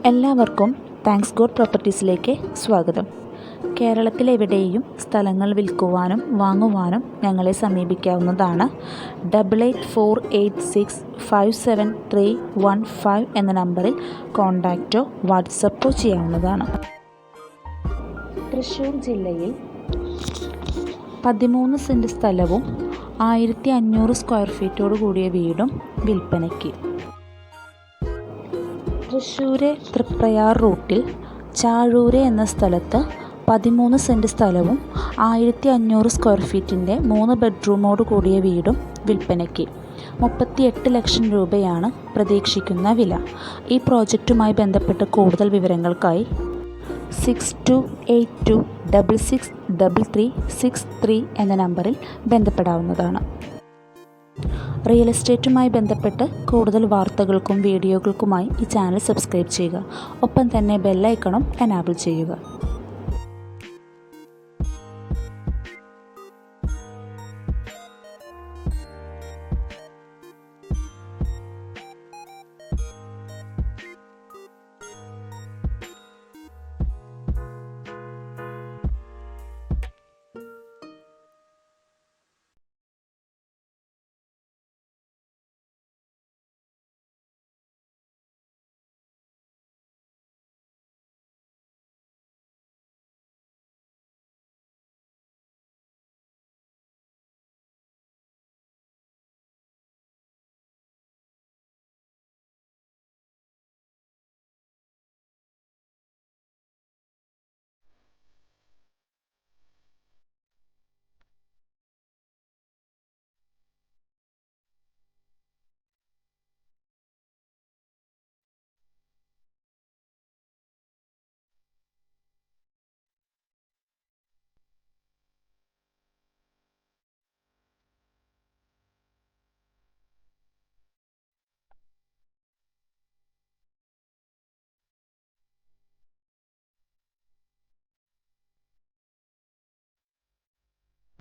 എല്ലാവർക്കും thanks God പ്രോപ്പർട്ടീസിലേക്ക് സ്വാഗതം. കേരളത്തിലെവിടെയും സ്ഥലങ്ങൾ വിൽക്കുവാനും വാങ്ങുവാനും ഞങ്ങളെ സമീപിക്കാവുന്നതാണ്. 8848657315 എന്ന നമ്പറിൽ കോൺടാക്റ്റോ വാട്സപ്പോ ചെയ്യാവുന്നതാണ്. തൃശ്ശൂർ ജില്ലയിൽ 13 സെൻറ്റ് സ്ഥലവും 1500 സ്ക്വയർ ഫീറ്റോട് കൂടിയ വീടും വിൽപ്പനയ്ക്ക്. തൃശ്ശൂർ തൃപ്രയാർ റൂട്ടിൽ ചാഴൂര് എന്ന സ്ഥലത്ത് 13 സെൻറ്റ് സ്ഥലവും 1500 സ്ക്വയർ ഫീറ്റിൻ്റെ 3 ബെഡ്റൂമോട് കൂടിയ വീടും വിൽപ്പനയ്ക്ക്. 38 ലക്ഷം രൂപയാണ് പ്രതീക്ഷിക്കുന്ന വില. ഈ പ്രോജക്റ്റുമായി ബന്ധപ്പെട്ട് കൂടുതൽ വിവരങ്ങൾക്കായി 6282663363 എന്ന നമ്പറിൽ ബന്ധപ്പെടാവുന്നതാണ്. റിയൽ എസ്റ്റേറ്റുമായി ബന്ധപ്പെട്ട് കൂടുതൽ വാർത്തകൾക്കും വീഡിയോകൾക്കുമായി ഈ ചാനൽ സബ്സ്ക്രൈബ് ചെയ്യുക. ഒപ്പം തന്നെ ബെല്ലൈക്കണും എനാബിൾ ചെയ്യുക.